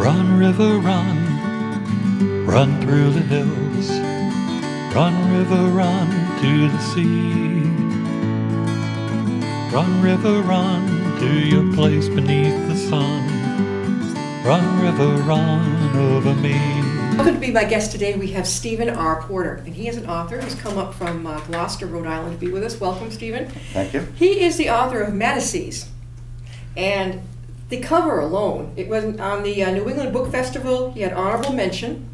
Run, river, run, run through the hills. Run, river, run to the sea. Run, river, run to your place beneath the sun. Run, river, run over me. Welcome to be my guest today. We have Stephen R. Porter, and he is an author who's come up from Gloucester, Rhode Island to be with us. Welcome, Stephen. Thank you. He is the author of Manasses, and the cover alone, it was on the New England Book Festival. He had honorable mention.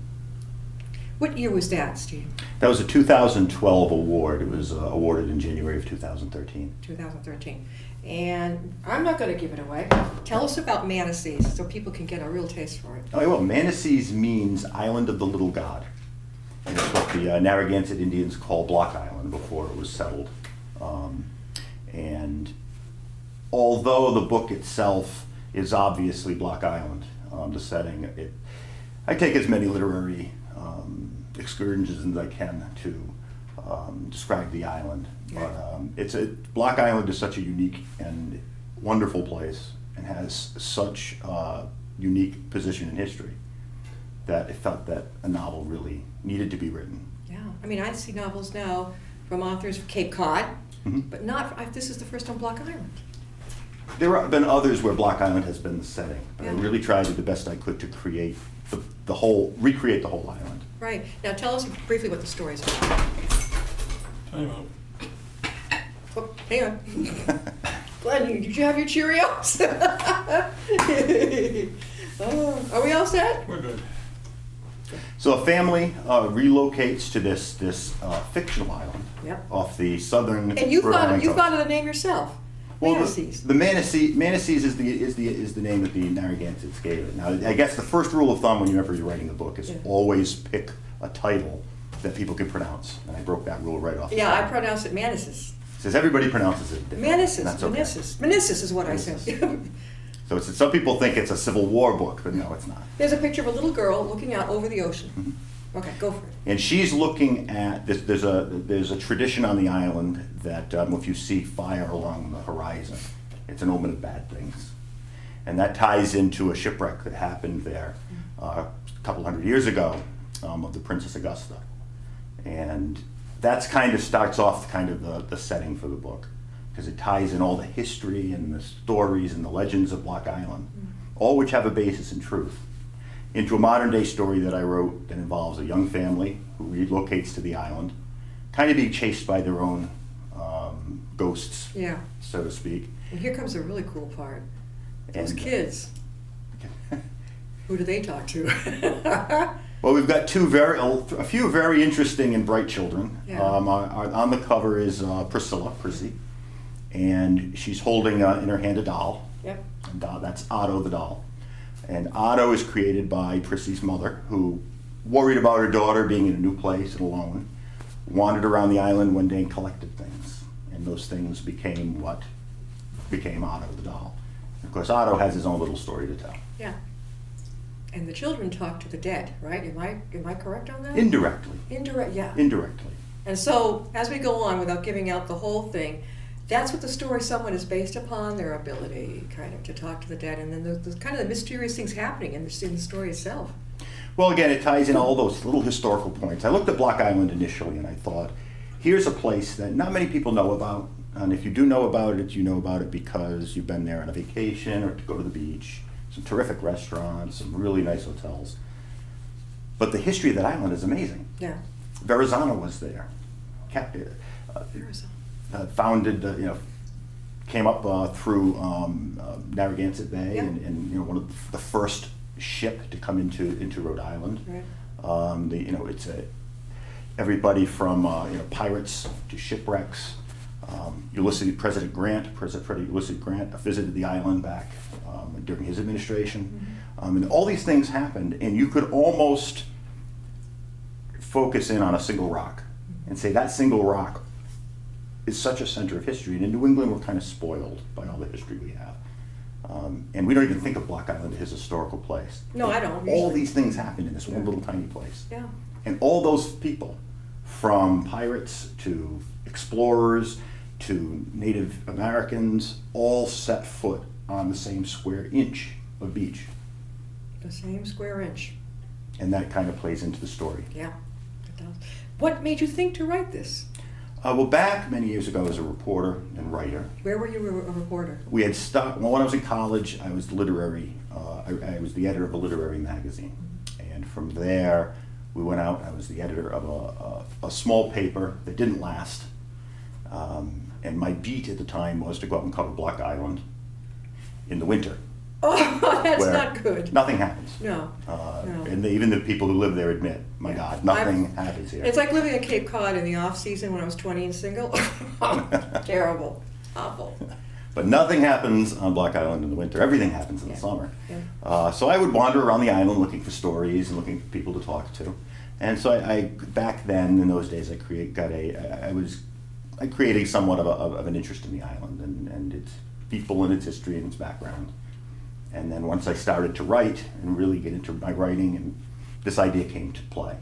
What year was that, Steve? That was a 2012 award. It was awarded in January of 2013. 2013. And I'm not going to give it away. Tell us about Manasses so people can get a real taste for it. Oh, well, Manasses means Island of the Little God. And it's what the Narragansett Indians called Block Island before it was settled. And although the book itself is obviously Block Island, the setting, I take as many literary excursions as I can to describe the island. But Block Island is such a unique and wonderful place and has such a unique position in history that it felt that a novel really needed to be written. Yeah, I mean, I see novels now from authors from Cape Cod, but not, this is the first on Block Island. There have been others where Block Island has been the setting, but Yeah. I really tried the best I could to create recreate the whole island. Right. Now tell us briefly what the story is about. Time out. Oh, hang on. Glenn, did you have your Cheerios? Oh, are we all set? We're good. So a family relocates to this fictional island Yep. off the southern. And you Rhode Island thought coast. of the name yourself. Well, Manasses. the Manasses is the name that the Narragansetts gave it. Now, I guess the first rule of thumb whenever you're writing a book is Yeah. always pick a title that people can pronounce, and I broke that rule right off. the Yeah, I top. pronounce it Manasses. Says everybody pronounces it differently. Manasses. That's okay. Manasses is what I Manasses. said. So some people think it's a Civil War book, but no, it's not. There's a picture of a little girl looking out over the ocean. Okay, go for it. And she's looking at this. There's a tradition on the island that if you see fire along the horizon, it's an omen of bad things, and that ties into a shipwreck that happened there a couple hundred years ago of the Princess Augusta, and that's kind of starts off kind of the setting for the book because it ties in all the history and the stories and the legends of Block Island, all which have a basis in truth, into a modern day story that I wrote that involves a young family who relocates to the island, kind of being chased by their own ghosts, Yeah. so to speak. And here comes the really cool part. Those And, kids. Who do they talk to? Well, we've got a few very interesting and bright children. Yeah. On the cover is Prissy, and she's holding in her hand a doll. Yep. And that's Otto the doll. And Otto is created by Prissy's mother, who, worried about her daughter being in a new place and alone, wandered around the island one day and collected things. And those things became what became Otto the doll. And of course, Otto has his own little story to tell. Yeah. And the children talk to the dead, right? Am I correct on that? Indirectly. Yeah. Indirectly. And so, as we go on, without giving out the whole thing, that's what the story somewhat is based upon, their ability kind of to talk to the dead, and then the kind of the mysterious things happening in the story itself. Well, again, it ties in all those little historical points. I looked at Block Island initially and I thought, here's a place that not many people know about. And if you do know about it, you know about it because you've been there on a vacation or to go to the beach. Some terrific restaurants, some really nice hotels. But the history of that island is amazing. Yeah. Verrazano was there. Arizona. Founded, came up through Narragansett Bay, Yeah. and one of the first ship to come into Rhode Island. Right. It's everybody from pirates to shipwrecks. President Ulysses Grant visited the island back during his administration, and all these things happened, and you could almost focus in on a single rock and say that single rock is such a center of history. And in New England, we're kind of spoiled by all the history we have. And we don't even think of Block Island as his historical place. No, I don't. All usually. these things happened in this one Yeah. little tiny place. Yeah. And all those people, from pirates to explorers to Native Americans, all set foot on the same square inch of beach. The same square inch. And that kind of plays into the story. Yeah, it does. What made you think to write this? Well, back many years ago as a reporter and writer, Where were you a reporter? we had well, when I was in college, I was literary. I was the editor of a literary magazine, and from there, we went out. I was the editor of a small paper that didn't last, and my beat at the time was to go out and cover Block Island in the winter. Oh, that's where not good. Nothing happens. No, no. And even the people who live there admit, my Yeah. God, nothing happens here. It's like living in Cape Cod in the off season when I was 20 and single. Terrible, awful. But nothing happens on Block Island in the winter. Everything happens in the Yeah. summer. Yeah. So I would wander around the island looking for stories and looking for people to talk to. And so I back then, in those days, I created somewhat of an interest in the island and its people and its history and its background. And then once I started to write and really get into my writing, and this idea came to play.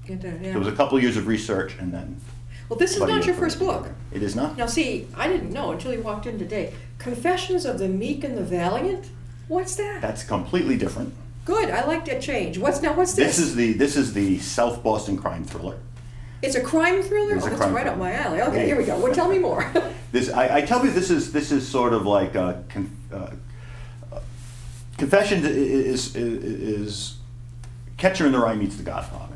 Yeah. So it was a couple of years of research, and then. Well, this is about a not year your first put it book. together. It is not. Now, see, I didn't know until you walked in today. Confessions of the Meek and the Valiant? What's that? That's completely different. Good, I like that change. What's this? This is the South Boston crime thriller. It's a crime thriller? It's a That's crime right up thriller. my alley. Okay, Yeah. here we go. Well, tell me more. I tell you, this is sort of like Confessions is Catcher in the Rye meets The Godfather.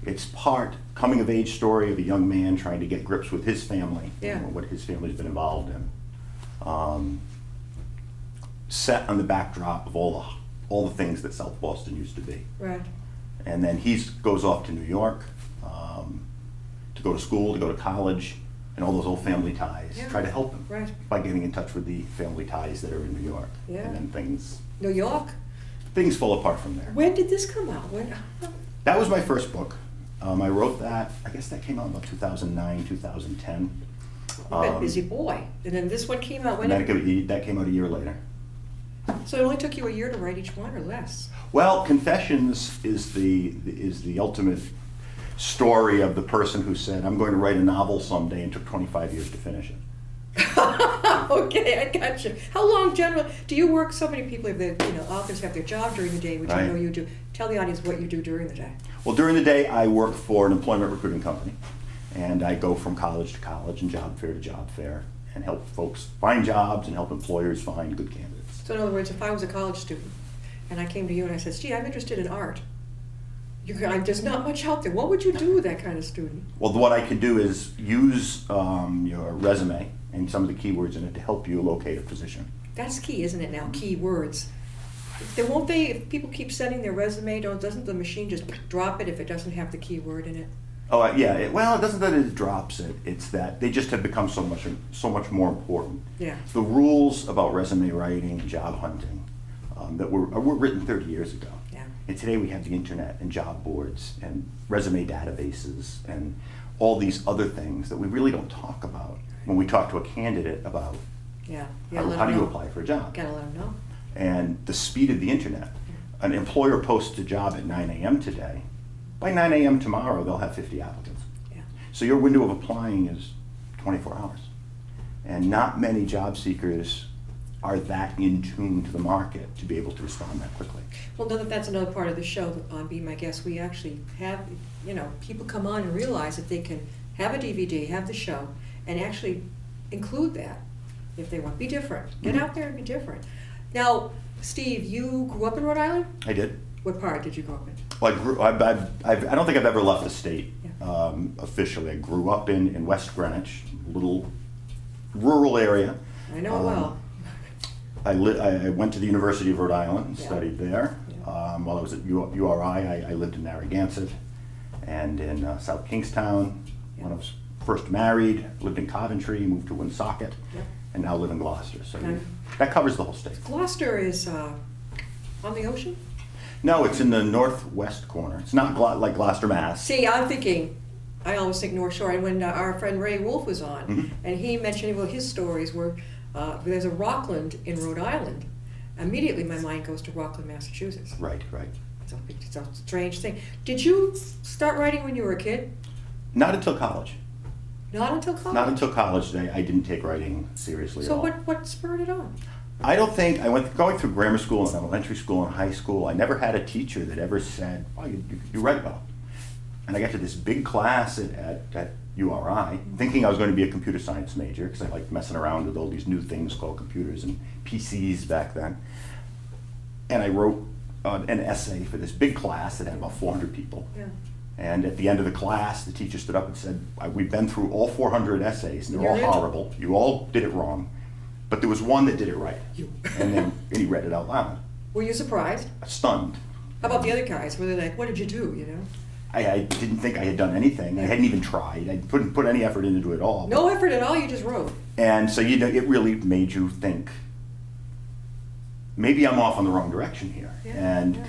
It's part coming of age story of a young man trying to get grips with his family, Yeah. what his family's been involved in. Set on the backdrop of all the things that South Boston used to be. Right. And then he goes off to New York to go to school, to go to college, and all those old family ties. Yeah. Try to help him Right. by getting in touch with the family ties that are in New York. Yeah. And then New York? things fall apart from there. When did this come out? When? That was my first book. I wrote that, I guess that came out in about 2009, 2010. You've been a busy boy. And then this one came out when? And that came out a year later. So it only took you a year to write each one, or less? Well, Confessions is the ultimate story of the person who said, I'm going to write a novel someday, and took 25 years to finish it. Okay, I got you. How long generally do you work? So many people, authors have their job during the day, which I Right. know you do. Tell the audience what you do during the day. Well, during the day, I work for an employment recruiting company, and I go from college to college and job fair to job fair and help folks find jobs and help employers find good candidates. So in other words, if I was a college student and I came to you and I said, "Gee, I'm interested in art," there's not much out there. What would you do with that kind of student? Well, what I can do is use your resume and some of the keywords in it to help you locate a position. That's key, isn't it now? Key words. If people keep sending their resume, doesn't the machine just drop it if it doesn't have the key word in it? Oh, yeah. It doesn't that it drops it. It's that they just have become so much more important. Yeah. The rules about resume writing, job hunting, that were written 30 years ago. Yeah. And today we have the internet and job boards and resume databases and all these other things that we really don't talk about when we talk to a candidate about Yeah. how do you apply for a job. Gotta let them know. And the speed of the internet. An employer posts a job at 9 a.m. today. By 9 a.m. tomorrow, they'll have 50 applicants. Yeah. So your window of applying is 24 hours. And not many job seekers are that in tune to the market to be able to respond that quickly. Well, that's another part of the show on Be My Guest. We actually have, people come on and realize that they can have a DVD, have the show, and actually include that if they want. Be different. Get Mhm. out there and be different. Now, Steve, you grew up in Rhode Island? I did. What part did you grow up in? Well, I don't think I've ever left the state Yeah. officially. I grew up in West Greenwich, a little rural area. I know it well. I went to the University of Rhode Island and Yeah. studied there. Yeah. While I was at URI, I lived in Narragansett and in South Kingstown. Yeah. When I was first married, lived in Coventry, moved to Woonsocket, Yep. and now live in Gloucester. So Okay. that covers the whole state. Gloucester is on the ocean? No, it's in the northwest corner. It's not like Gloucester, Mass. See, I always think North Shore, and when our friend Ray Wolf was on, Mhm. and he mentioned his stories where there's a Rockland in Rhode Island, immediately my mind goes to Rockland, Massachusetts. Right. It's a strange thing. Did you start writing when you were a kid? Not until college. Not until college? Not until college. I didn't take writing seriously So at all. what spurred it on? I don't think, going through grammar school and elementary school and high school, I never had a teacher that ever said, oh, you write well. And I got to this big class at URI, thinking I was going to be a computer science major, because I liked messing around with all these new things called computers and PCs back then. And I wrote an essay for this big class that had about 400 people. Yeah. And at the end of the class, the teacher stood up and said, we've been through all 400 essays, and they're all You're it. horrible. You all did it wrong. But there was one that did it right. You. And he read it out loud. Were you surprised? Stunned. How about the other guys? Were they like, what did you do, you know? I didn't think I had done anything. I hadn't even tried. I couldn't put any effort into it at all. No effort at all, you just wrote. And so, it really made you think, maybe I'm off on the wrong direction here. Yeah, And yeah.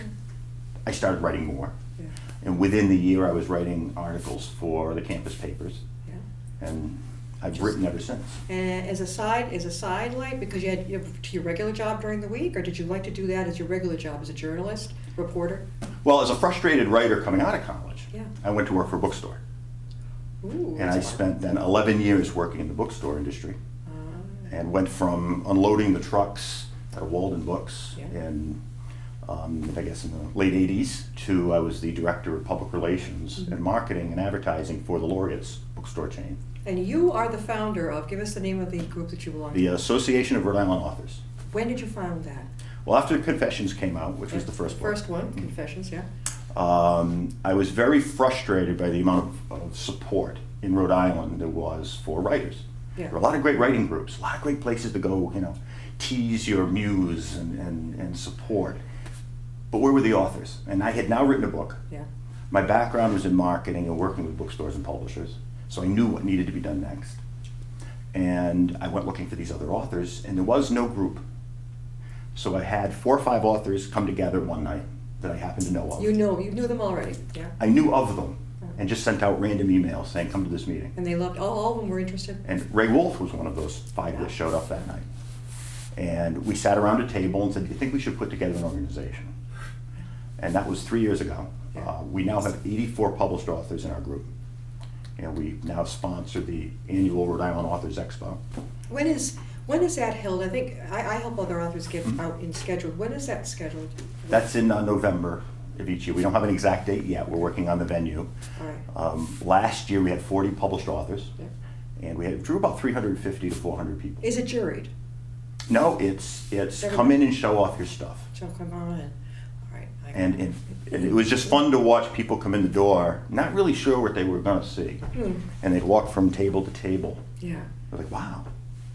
I started writing more. Yeah. And within the year, I was writing articles for the campus papers. Yeah. And I've written ever since. And as a side light, because you had your regular job during the week, or did you like to do that as your regular job as a journalist, reporter? Well, as a frustrated writer coming out of college, Yeah. I went to work for a bookstore. Ooh, And I that's fun. spent then 11 years working in the bookstore industry. And went from unloading the trucks at Walden Books Yeah. in, I guess, in the late 80s to I was the director of public relations Mm-hmm. and marketing and advertising for the Laureates bookstore chain. And you are the founder of, give us the name of the group that you belong The to. Association of Rhode Island Authors. When did you found that? Well, after Confessions came out, which was the first book, First one, Confessions, yeah. I was very frustrated by the amount of support in Rhode Island there was for writers. Yeah. There were a lot of great writing groups, a lot of great places to go, tease your muse and support. But where were the authors? And I had now written a book. Yeah. My background was in marketing and working with bookstores and publishers, so I knew what needed to be done next. And I went looking for these other authors, and there was no group. So I had 4 or 5 authors come together one night that I happened to know of. You knew them already, yeah. I knew of them and just sent out random emails saying, come to this meeting. And they loved, all of them were interested? And Ray Wolf was one of those 5 that showed up that night. And we sat around a table and said, do you think we should put together an organization? And that was 3 years ago. Yeah. We now have 84 published authors in our group. And we now sponsor the annual Rhode Island Authors Expo. When is that held? I think, I help other authors get out in scheduled. When is that scheduled? That's in November of each year. We don't have an exact date yet. We're working on the venue. All right. Last year we had 40 published authors, Yeah. and we drew about 350 to 400 people. Is it juried? No, it's come in and show off your stuff. So come on in. All right. And it was just fun to watch people come in the door, not really sure what they were going to see. And they'd walk from table to table. Yeah. They're like, wow.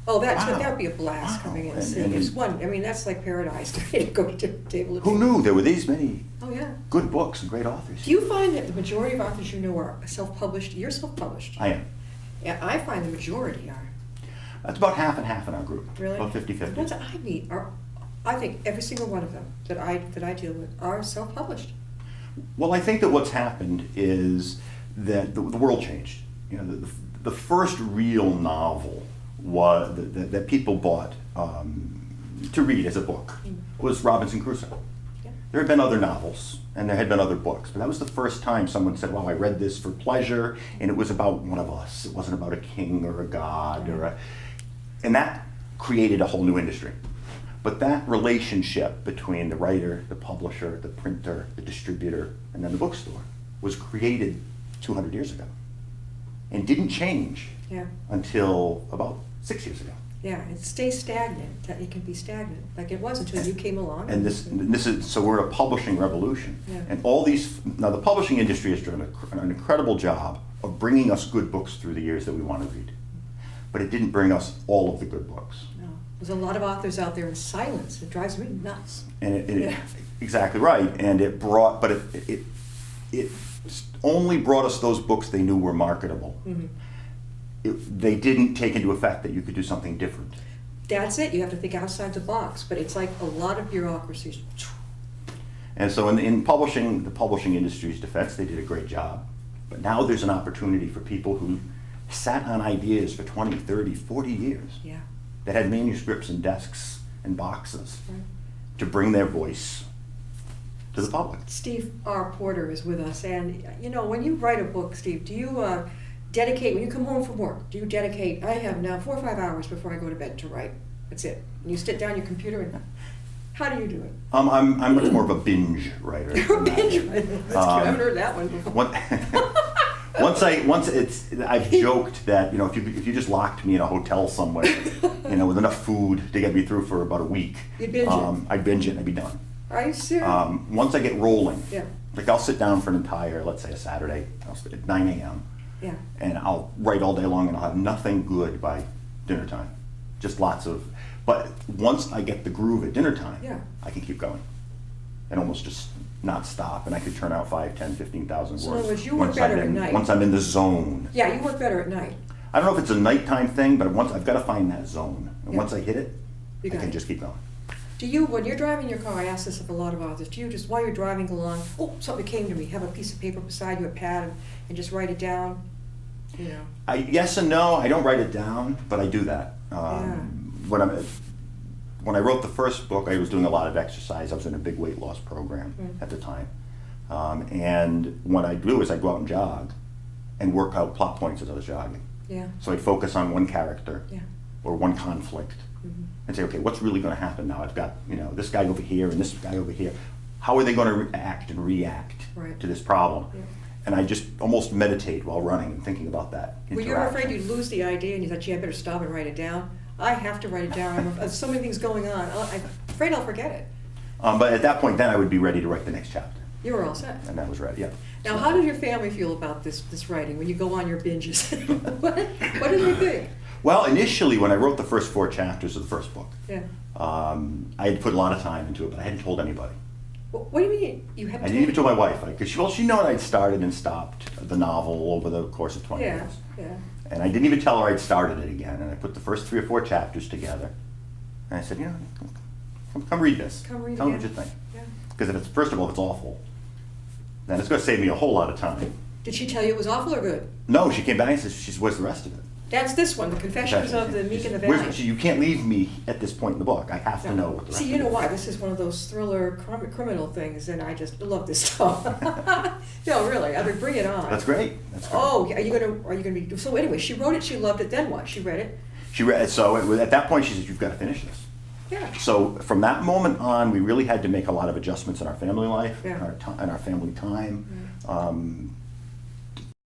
Oh, that Wow. would be a blast Wow. coming in and And- seeing. and- There's one, I mean, that's like paradise to me to go to table to Who table. knew there were these many Oh, yeah. good books and great authors? Do you find that the majority of authors you know are self-published? You're self-published. I am. Yeah, I find the majority are. That's about half and half in our group. Really? About The 50-50. ones I meet are, I think every single one of them that I deal with are self-published. Well, I think that what's happened is that the world changed. The first real novel that people bought to read as a book was Robinson Crusoe. Yeah. There had been other novels and there had been other books, but that was the first time someone said, "Wow, I read this for pleasure," and it was about one of us. It wasn't about a king or a god and that created a whole new industry. But that relationship between the writer, the publisher, the printer, the distributor, and then the bookstore was created 200 years ago and didn't change Yeah. until about 6 years ago. Yeah, it stays stagnant. It can be stagnant, like it was until you came along. And this is, so we're a publishing revolution. Yeah. And now the publishing industry has done an incredible job of bringing us good books through the years that we want to read. But it didn't bring us all of the good books. No, there's a lot of authors out there in silence. It drives me nuts. And it Yeah. exactly right. And it only brought us those books they knew were marketable. Mhm. They didn't take into effect that you could do something different. That's it. You have to think outside the box. But it's like a lot of bureaucracies. And so in publishing, the publishing industry's defense, they did a great job. But now there's an opportunity for people who sat on ideas for 20, 30, 40 years Yeah. that had manuscripts in desks and boxes Right. to bring their voice to the public. Steve R. Porter is with us, and when you write a book, Steve, do you dedicate, when you come home from work, do you dedicate, I have now 4 or 5 hours before I go to bed to write? That's it. And you sit down at your computer and, how do you do it? I'm much more of a binge writer. You're a than that. binge writer. That's cute. I haven't heard that one before. I've joked that, you know, if you just locked me in a hotel somewhere, you know, with enough food to get me through for about a week, You'd binge it. I'd binge it and I'd be done. Are you serious? Once I get rolling, Yeah. like I'll sit down for an entire, let's say a Saturday, I'll sit at 9 a.m. Yeah. and I'll write all day long and I'll have nothing good by dinner time. Just lots of, but once I get the groove at dinner time, Yeah. I can keep going and almost just not stop, and I could turn out 5, 10, 15,000 So in words. other words, you work once better I'm at in- night. Once I'm in the zone. Yeah, you work better at night. I don't know if it's a nighttime thing, but once I've got to find that zone, and Yeah. once I hit it, You I got can it. just keep going. Do you, when you're driving your car, I ask this of a lot of authors, do you just, while you're driving along, oh, something came to me, have a piece of paper beside you, a pad, and just write it down? You know? Yes and no. I don't write it down, but I do that. When I wrote the first book, I was doing a lot of exercise. I was in a big weight loss program at the time. And what I do is I go out and jog and work out plot points as I was jogging. Yeah. So I'd focus on one character Yeah. or one conflict and say, okay, what's really going to happen now? I've got, you know, this guy over here and this guy over here. How are they going to act and react Right. to this problem? Yeah. And I just almost meditate while running and thinking about that Were you ever afraid interaction. you'd lose the idea and you thought, gee, I better stop and write it down? I have to write it down. There's so many things going on. I'm afraid I'll forget it. But at that point, then I would be ready to write the next chapter. You were all set. And that was ready, yeah. Now, how did your family feel about this writing when you go on your binges? what did they think? Well, initially, when I wrote the first 4 chapters of the first book, Yeah. I had put a lot of time into it, but I hadn't told anybody. What do you mean you I haven't? didn't even tell my wife, because she knew I'd started and stopped the novel over the course of 20 Yeah, years. yeah. And I didn't even tell her I'd started it again, and I put the first 3 or 4 chapters together. And I said, you know, come read this. Come read Tell me it, what you think. yeah. Because if it's, first of all, if it's awful, then it's going to save me a whole lot of time. Did she tell you it was awful or good? No, she came back and said, where's the rest of it? That's this one, The Confessions of the Meek and the Valiant. You can't leave me at this point in the book. I have to know what the rest See, of you know it why? is. This is one of those thriller criminal things, and I just love this stuff. No, really, I mean, bring it on. That's great. That's great. Oh, are you gonna be? So anyway, she wrote it. She loved it. Then what? She read it. She read, so at that point she said, you've got to finish this. Yeah. So from that moment on, we really had to make a lot of adjustments in our family life, Yeah. and our family time.